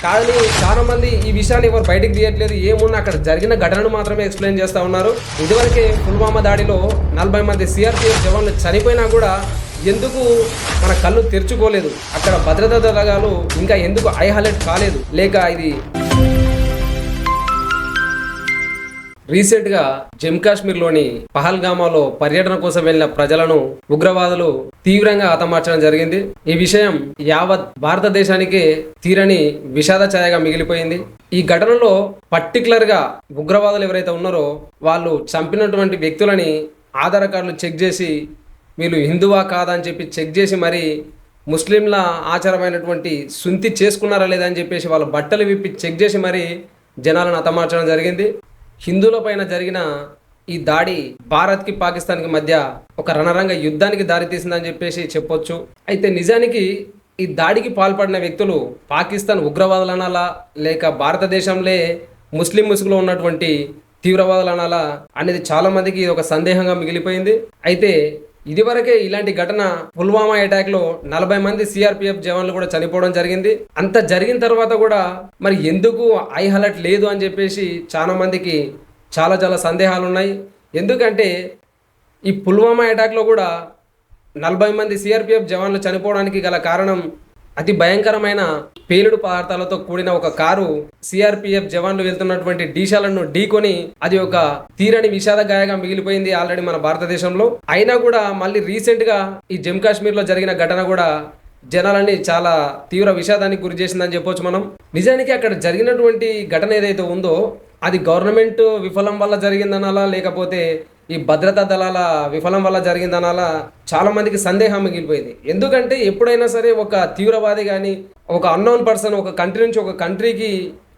కానీ చాలా మంది ఈ విషయాన్ని ఎవరు బయటకు తీయట్లేదు. ఏమున్నా అక్కడ జరిగిన ఘటనను మాత్రమే ఎక్స్ప్లెయిన్ చేస్తూ ఉన్నారు. ఇదివరకే పుల్వామా దాడిలో 40 మంది సిఆర్పిఎఫ్ జవాన్లు చనిపోయినా కూడా ఎందుకు మన కళ్ళు తెరుచుకోలేదు, అక్కడ భద్రతా దళాలు ఇంకా ఎందుకు ఐ అలర్ట్ కాలేదు, లేక ఇది రీసెంట్గా జమ్మూ కాశ్మీర్లోని పహల్గామాలో పర్యటన కోసం వెళ్లిన ప్రజలను ఉగ్రవాదులు తీవ్రంగా హతమార్చడం జరిగింది. ఈ విషయం యావత్ భారతదేశానికే తీరని విషాద ఛాయగా మిగిలిపోయింది. ఈ ఘటనలో పర్టికులర్ గా ఉగ్రవాదులు ఎవరైతే ఉన్నారో వాళ్ళు చంపినటువంటి వ్యక్తులని ఆధార్ కార్డులు చెక్ చేసి వీళ్ళు హిందువా కాదా అని చెప్పి చెక్ చేసి మరి ముస్లింల ఆచారమైనటువంటి సుంతి చేసుకున్నారా లేదా అని చెప్పేసి వాళ్ళ బట్టలు విప్పి చెక్ చేసి మరి జనాలను హతమార్చడం జరిగింది. హిందువుల పైన జరిగిన ఈ దాడి భారత్కి పాకిస్తాన్కి మధ్య ఒక రణరంగ యుద్ధానికి దారితీసిందని చెప్పేసి చెప్పొచ్చు. అయితే నిజానికి ఈ దాడికి పాల్పడిన వ్యక్తులు పాకిస్తాన్ ఉగ్రవాదులు అనాలా, లేక భారతదేశంలో ముస్లిం ముసుగులో ఉన్నటువంటి తీవ్రవాదులు అనాలా అనేది చాలా మందికి ఇది ఒక సందేహంగా మిగిలిపోయింది. అయితే ఇదివరకే ఇలాంటి ఘటన పుల్వామా అటాక్ లో 40 మంది సిఆర్పిఎఫ్ జవాన్లు కూడా చనిపోవడం జరిగింది. అంత జరిగిన తర్వాత కూడా మరి ఎందుకు ఐ అలర్ట్ లేదు అని చెప్పేసి చాలా మందికి చాలా సందేహాలు ఉన్నాయి. ఎందుకంటే ఈ పుల్వామా అటాక్ లో కూడా 40 మంది సిఆర్పిఎఫ్ జవాన్లు చనిపోవడానికి గల కారణం అతి భయంకరమైన పేలుడు పదార్థాలతో కూడిన ఒక కారు సిఆర్పిఎఫ్ జవాన్లు వెళ్తున్నటువంటి డీశాలను ఢీకొని అది ఒక తీరని విషాద గాయగా మిగిలిపోయింది ఆల్రెడీ మన భారతదేశంలో. అయినా కూడా మళ్ళీ రీసెంట్ గా ఈ జమ్మూ కాశ్మీర్ లో జరిగిన ఘటన కూడా జనాలని చాలా తీవ్ర విషాదానికి గురి చేసిందని చెప్పొచ్చు మనం. నిజానికి అక్కడ జరిగినటువంటి ఘటన ఏదైతే ఉందో అది గవర్నమెంట్ విఫలం వల్ల జరిగిందనాలా, లేకపోతే ఈ భద్రతా దళాల విఫలం వల్ల జరిగిందనాలా చాలా మందికి సందేహం మిగిలిపోయింది. ఎందుకంటే ఎప్పుడైనా సరే ఒక తీవ్రవాది కానీ ఒక అన్నోన్ పర్సన్ ఒక కంట్రీ నుంచి ఒక కంట్రీకి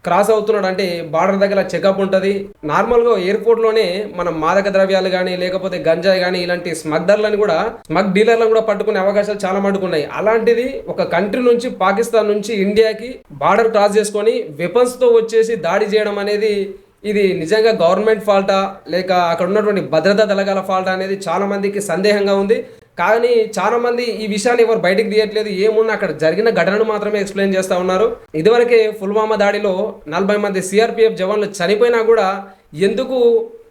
క్రాస్ అవుతున్నాడు అంటే బార్డర్ దగ్గర చెకప్ ఉంటుంది. నార్మల్గా ఎయిర్పోర్ట్లోనే మనం మాదక ద్రవ్యాలు కానీ లేకపోతే గంజాయి కానీ ఇలాంటి స్మగ్లర్లను కూడా స్మగ్ డీలర్లను కూడా పట్టుకునే అవకాశాలు చాలా మటుకున్నాయి. అలాంటిది ఒక కంట్రీ నుంచి పాకిస్తాన్ నుంచి ఇండియాకి బార్డర్ క్రాస్ చేసుకొని వెపన్స్తో వచ్చేసి దాడి చేయడం అనేది ఇది నిజంగా గవర్నమెంట్ ఫాల్టా లేక అక్కడ ఉన్నటువంటి భద్రతా దళాల ఫాల్టా అనేది చాలా మందికి సందేహంగా ఉంది. కానీ చాలా మంది ఈ విషయాన్ని ఎవరు బయటకు తీయట్లేదు. ఏమున్నా అక్కడ జరిగిన ఘటనను మాత్రమే ఎక్స్ప్లెయిన్ చేస్తూ ఉన్నారు. ఇదివరకే పుల్వామా దాడిలో 40 మంది సిఆర్పిఎఫ్ జవాన్లు చనిపోయినా కూడా ఎందుకు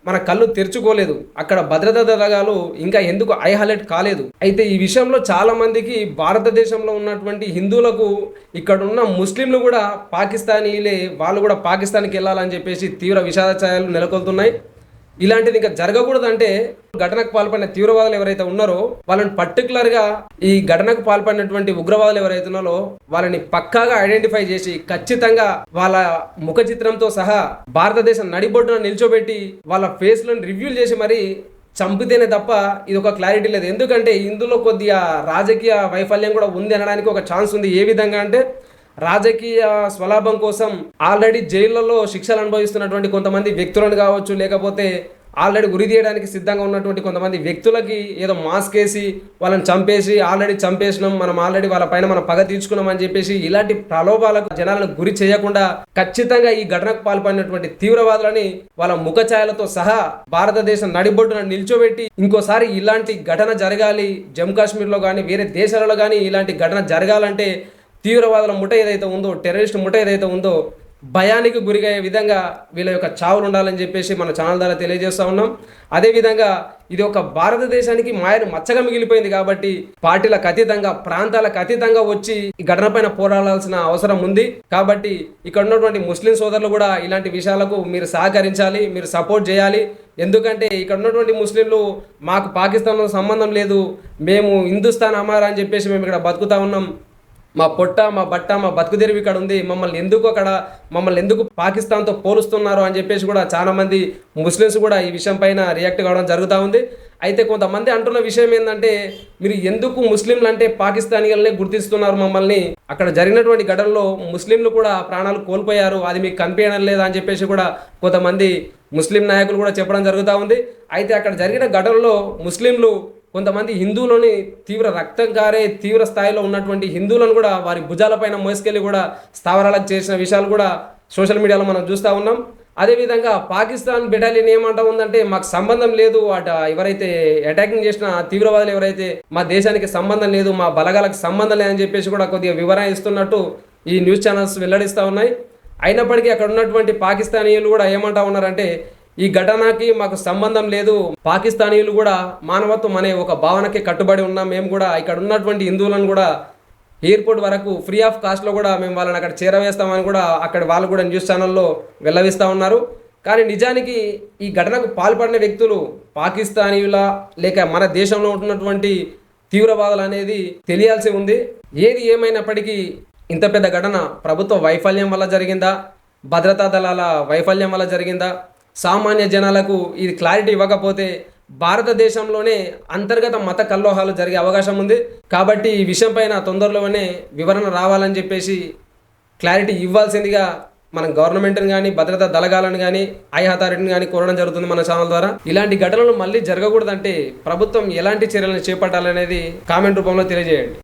మన కళ్ళు తెరుచుకోలేదు, అక్కడ భద్రతా దళాలు ఇంకా ఎందుకు ఐ అలర్ట్ కాలేదు. అయితే ఈ విషయంలో చాలా మందికి భారతదేశంలో ఉన్నటువంటి హిందువులకు ఇక్కడ ఉన్న ముస్లింలు కూడా పాకిస్తానీలే, వాళ్ళు కూడా పాకిస్తాన్కి వెళ్ళాలని చెప్పేసి తీవ్ర విషాద ఛాయలు నెలకొల్తున్నాయి. ఇలాంటిది ఇంకా జరగకూడదంటే ఘటనకు పాల్పడిన తీవ్రవాదులు ఎవరైతే ఉన్నారో వాళ్ళని పర్టికులర్గా ఈ ఘటనకు పాల్పడినటువంటి ఉగ్రవాదులు ఎవరైతే ఉన్నారో వాళ్ళని పక్కాగా ఐడెంటిఫై చేసి ఖచ్చితంగా వాళ్ళ ముఖ చిత్రంతో సహా భారతదేశం నడిబొడ్డున నిల్చోబెట్టి వాళ్ళ ఫేస్లను రివ్యూలు చేసి మరి చంపితేనే తప్ప ఇది ఒక క్లారిటీ లేదు. ఎందుకంటే ఇందులో కొద్దిగా రాజకీయ వైఫల్యం కూడా ఉంది అనడానికి ఒక ఛాన్స్ ఉంది. ఏ విధంగా అంటే రాజకీయ స్వలాభం కోసం ఆల్రెడీ జైళ్లలో శిక్షలు అనుభవిస్తున్నటువంటి కొంతమంది వ్యక్తులను కావచ్చు, లేకపోతే ఆల్రెడీ ఉరి తీయడానికి సిద్ధంగా ఉన్నటువంటి కొంతమంది వ్యక్తులకి ఏదో మాస్క్ వేసి వాళ్ళని చంపేసి ఆల్రెడీ చంపేసినాం, మనం ఆల్రెడీ వాళ్ళ పైన మనం పగ తీర్చుకున్నాం అని చెప్పేసి ఇలాంటి ప్రలోభాలకు జనాలను గురి చేయకుండా ఖచ్చితంగా ఈ ఘటనకు పాల్పడినటువంటి తీవ్రవాదులని వాళ్ళ ముఖఛాయలతో సహా భారతదేశం నడిబొడ్డున నిల్చోబెట్టి ఇంకోసారి ఇలాంటి ఘటన జరగాలి, జమ్మూ కాశ్మీర్లో కానీ వేరే దేశాలలో కానీ ఇలాంటి ఘటన జరగాలంటే తీవ్రవాదుల ముఠ ఏదైతే ఉందో, టెర్రరిస్ట్ ముఠ ఏదైతే ఉందో భయానికి గురిగయ్యే విధంగా వీళ్ళ యొక్క చావులు ఉండాలని చెప్పేసి మన ఛానల్ ద్వారా తెలియజేస్తూ ఉన్నాం. అదేవిధంగా ఇది ఒక భారతదేశానికి మాయను మచ్చగా మిగిలిపోయింది కాబట్టి పార్టీలకు అతీతంగా ప్రాంతాలకు అతీతంగా వచ్చి ఈ ఘటన పైన పోరాడాల్సిన అవసరం ఉంది. కాబట్టి ఇక్కడ ఉన్నటువంటి ముస్లిం సోదరులు కూడా ఇలాంటి విషయాలకు మీరు సహకరించాలి, మీరు సపోర్ట్ చేయాలి. ఎందుకంటే ఇక్కడ ఉన్నటువంటి ముస్లింలు మాకు పాకిస్తాన్తో సంబంధం లేదు, మేము హిందుస్థాన్ అమారా అని చెప్పేసి మేము ఇక్కడ బతుకుతా ఉన్నాం, మా పొట్ట మా బట్ట మా బతుకుదెరువు ఇక్కడ ఉంది, మమ్మల్ని ఎందుకు పాకిస్తాన్తో పోలుస్తున్నారు అని చెప్పేసి కూడా చాలా మంది ముస్లిమ్స్ కూడా ఈ విషయం పైన రియాక్ట్ కావడం జరుగుతూ ఉంది. అయితే కొంతమంది అంటున్న విషయం ఏంటంటే మీరు ఎందుకు ముస్లింలు అంటే పాకిస్తానీలనే గుర్తిస్తున్నారు మమ్మల్ని, అక్కడ జరిగినటువంటి ఘటనలో ముస్లింలు కూడా ప్రాణాలు కోల్పోయారు, అది మీకు కనిపించడం లేదా అని చెప్పేసి కూడా కొంతమంది ముస్లిం నాయకులు కూడా చెప్పడం జరుగుతూ ఉంది. అయితే అక్కడ జరిగిన ఘటనలో ముస్లింలు కొంతమంది హిందువులని తీవ్ర రక్తం కారే తీవ్ర స్థాయిలో ఉన్నటువంటి హిందువులను కూడా వారి భుజాలపైన మోసుకెళ్ళి కూడా స్థావరాలకు చేసిన విషయాలు కూడా సోషల్ మీడియాలో మనం చూస్తూ ఉన్నాం. అదేవిధంగా పాకిస్తాన్ బెటాలియన్ ఏమంటా ఉందంటే మాకు సంబంధం లేదు, ఎవరైతే అటాకింగ్ చేసిన తీవ్రవాదులు ఎవరైతే మా దేశానికి సంబంధం లేదు, మా బలగాలకు సంబంధం లేదని చెప్పేసి కూడా కొద్దిగా వివరణ ఇస్తున్నట్టు ఈ న్యూస్ ఛానల్స్ వెల్లడిస్తూ ఉన్నాయి. అయినప్పటికీ అక్కడ ఉన్నటువంటి పాకిస్తానీయులు కూడా ఏమంటా ఉన్నారంటే ఈ ఘటనకి మాకు సంబంధం లేదు, పాకిస్తానీయులు కూడా మానవత్వం అనే ఒక భావనకి కట్టుబడి ఉన్నాం, మేము కూడా ఇక్కడ ఉన్నటువంటి హిందువులను కూడా ఎయిర్పోర్ట్ వరకు ఫ్రీ ఆఫ్ కాస్ట్లో కూడా మేము వాళ్ళని అక్కడ చేరవేస్తామని కూడా అక్కడ వాళ్ళు కూడా న్యూస్ ఛానల్లో వెల్లవిస్తూ ఉన్నారు. కానీ నిజానికి ఈ ఘటనకు పాల్పడిన వ్యక్తులు పాకిస్తానీయుల లేక మన దేశంలో ఉంటున్నటువంటి తీవ్రవాదులు అనేది తెలియాల్సి ఉంది. ఏది ఏమైనప్పటికీ ఇంత పెద్ద ఘటన ప్రభుత్వ వైఫల్యం వల్ల జరిగిందా, భద్రతా దళాల వైఫల్యం వల్ల జరిగిందా, సామాన్య జనాలకు ఇది క్లారిటీ ఇవ్వకపోతే భారతదేశంలోనే అంతర్గత మత కల్లోహాలు జరిగే అవకాశం ఉంది. కాబట్టి ఈ విషయం పైన తొందరలోనే వివరణ రావాలని చెప్పేసి క్లారిటీ ఇవ్వాల్సిందిగా మనం గవర్నమెంట్ని కానీ భద్రతా దళగాలను కానీ ఐ అథారిటీని కానీ కోరడం జరుగుతుంది మన ఛానల్ ద్వారా. ఇలాంటి ఘటనలు మళ్ళీ జరగకూడదంటే ప్రభుత్వం ఎలాంటి చర్యలను చేపట్టాలనేది కామెంట్ రూపంలో తెలియజేయండి.